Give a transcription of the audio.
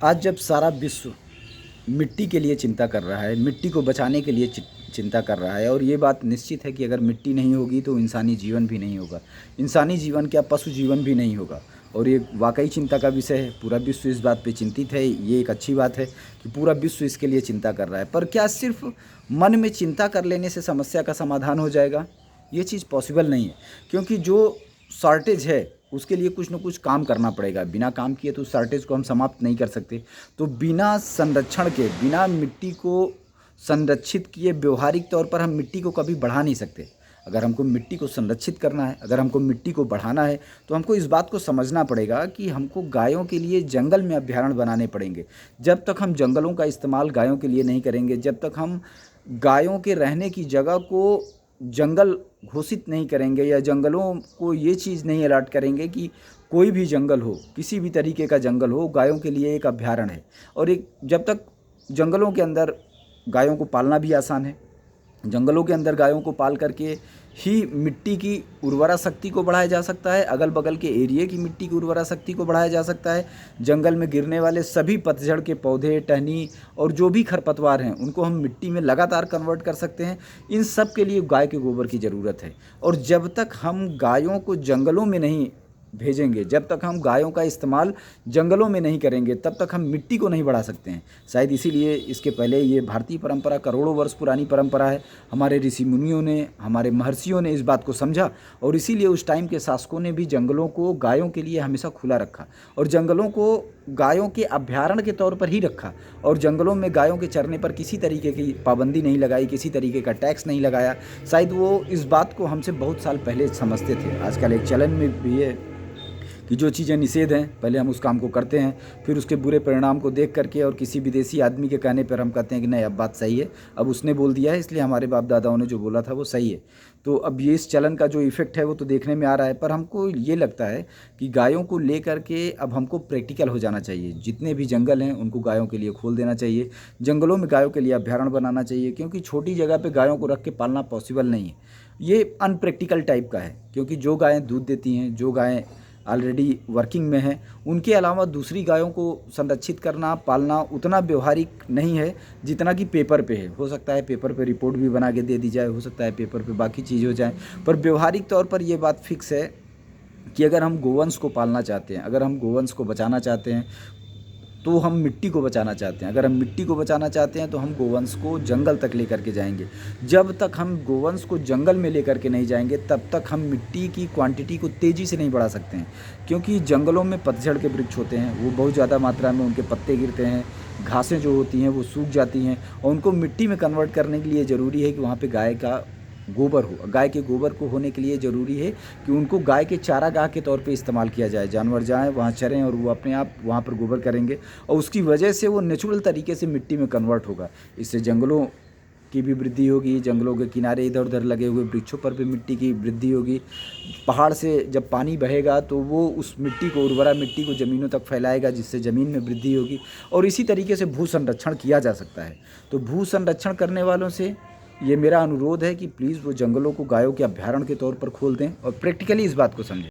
आज जब सारा विश्व मिट्टी के लिए चिंता कर रहा है, मिट्टी को बचाने के लिए चिंता कर रहा है और ये बात निश्चित है कि अगर मिट्टी नहीं होगी तो इंसानी जीवन भी नहीं होगा। इंसानी जीवन क्या, पशु जीवन भी नहीं होगा। और ये वाकई चिंता का विषय है। पूरा विश्व इस बात पे चिंतित है। ये एक अच्छी बात है कि पूरा विश्व इसके लिए चिंता कर रहा है। पर क्या सिर्फ मन में चिंता कर लेने से समस्या का समाधान हो जाएगा? ये चीज़ पॉसिबल नहीं है, क्योंकि जो शॉर्टेज है उसके लिए कुछ ना कुछ काम करना पड़ेगा। बिना काम किए तो शॉर्टेज को हम समाप्त नहीं कर सकते। तो बिना संरक्षण के, बिना मिट्टी को संरक्षित किए व्यवहारिक तौर पर हम मिट्टी को कभी बढ़ा नहीं सकते। अगर हमको मिट्टी को संरक्षित करना है, अगर हमको मिट्टी को बढ़ाना है, तो हमको इस बात को समझना पड़ेगा कि हमको गायों के लिए जंगल में अभयारण्य बनाने पड़ेंगे। जब तक हम जंगलों का इस्तेमाल गायों के लिए नहीं करेंगे, जब तक हम गायों के रहने की जगह को जंगल घोषित नहीं करेंगे या जंगलों को ये चीज़ नहीं अलर्ट करेंगे कि कोई भी जंगल हो, किसी भी तरीके का जंगल हो, गायों के लिए एक अभयारण्य है। और एक जब तक जंगलों के अंदर गायों को पालना भी आसान है, जंगलों के अंदर गायों को पाल करके ही मिट्टी की उर्वरा शक्ति को बढ़ाया जा सकता है, अगल बगल के एरिया की मिट्टी की उर्वरा शक्ति को बढ़ाया जा सकता है। जंगल में गिरने वाले सभी पतझड़ के पौधे, टहनी और जो भी खरपतवार हैं उनको हम मिट्टी में लगातार कन्वर्ट कर सकते हैं। इन सब के लिए गाय के गोबर की ज़रूरत है। और जब तक हम गायों को जंगलों में नहीं भेजेंगे, जब तक हम गायों का इस्तेमाल जंगलों में नहीं करेंगे, तब तक हम मिट्टी को नहीं बढ़ा सकते हैं। शायद इसीलिए इसके पहले ये भारतीय परंपरा करोड़ों वर्ष पुरानी परंपरा है। हमारे ऋषि मुनियों ने, हमारे महर्षियों ने इस बात को समझा और इसीलिए उस टाइम के शासकों ने भी जंगलों को गायों के लिए हमेशा खुला रखा और जंगलों को गायों के अभयारण्य के तौर पर ही रखा। और जंगलों में गायों के चरने पर किसी तरीके की पाबंदी नहीं लगाई, किसी तरीके का टैक्स नहीं लगाया। शायद वो इस बात को हमसे बहुत साल पहले समझते थे। आजकल एक चलन में भी है कि जो चीज़ें निषेध हैं, पहले हम उस काम को करते हैं, फिर उसके बुरे परिणाम को देख करके और किसी विदेशी आदमी के कहने पर हम कहते हैं कि नहीं, अब बात सही है, अब उसने बोल दिया है इसलिए हमारे बाप दादाओं ने जो बोला था वो सही है। तो अब ये इस चलन का जो इफ़ेक्ट है वो तो देखने में आ रहा है। पर हमको ये लगता है कि गायों को ले करके अब हमको प्रैक्टिकल हो जाना चाहिए। जितने भी जंगल हैं उनको गायों के लिए खोल देना चाहिए, जंगलों में गायों के लिए अभयारण्य बनाना चाहिए, क्योंकि छोटी जगह पे गायों को रख के पालना पॉसिबल नहीं है। ये अनप्रैक्टिकल टाइप का है, क्योंकि जो गायें दूध देती हैं, जो गायें ऑलरेडी वर्किंग में हैं, उनके अलावा दूसरी गायों को संरक्षित करना, पालना उतना व्यवहारिक नहीं है जितना कि पेपर पे है। हो सकता है पेपर पे रिपोर्ट भी बना के दे दी जाए, हो सकता है पेपर पे बाकी चीज़ हो जाए, पर व्यवहारिक तौर पर ये बात फिक्स है कि अगर हम गोवंश को पालना चाहते हैं, अगर हम गोवंश को बचाना चाहते हैं, तो हम मिट्टी को बचाना चाहते हैं। अगर हम मिट्टी को बचाना चाहते हैं तो हम गोवंश को जंगल तक लेकर के जाएंगे। जब तक हम गोवंश को जंगल में लेकर के नहीं जाएंगे, तब तक हम मिट्टी की क्वांटिटी को तेज़ी से नहीं बढ़ा सकते हैं। क्योंकि जंगलों में पतझड़ के वृक्ष होते हैं, वो बहुत ज़्यादा मात्रा में उनके पत्ते गिरते हैं, घासें जो होती हैं वो सूख जाती हैं, और उनको मिट्टी में कन्वर्ट करने के लिए ज़रूरी है कि वहाँ पर गाय का गोबर हो। गाय के गोबर को होने के लिए ज़रूरी है कि उनको गाय के चारागाह के तौर पे इस्तेमाल किया जाए। जानवर जाएँ वहाँ चरें और वो अपने आप वहाँ पर गोबर करेंगे और उसकी वजह से वो नेचुरल तरीके से मिट्टी में कन्वर्ट होगा। इससे जंगलों की भी वृद्धि होगी, जंगलों के किनारे इधर उधर लगे हुए वृक्षों पर भी मिट्टी की वृद्धि होगी। पहाड़ से जब पानी बहेगा तो वो उस मिट्टी को, उर्वरा मिट्टी को ज़मीनों तक फैलाएगा, जिससे ज़मीन में वृद्धि होगी और इसी तरीके से भू संरक्षण किया जा सकता है। तो भू संरक्षण करने वालों से ये मेरा अनुरोध है कि प्लीज़ वो जंगलों को गायों के अभयारण्य के तौर पर खोल दें और प्रैक्टिकली इस बात को समझें।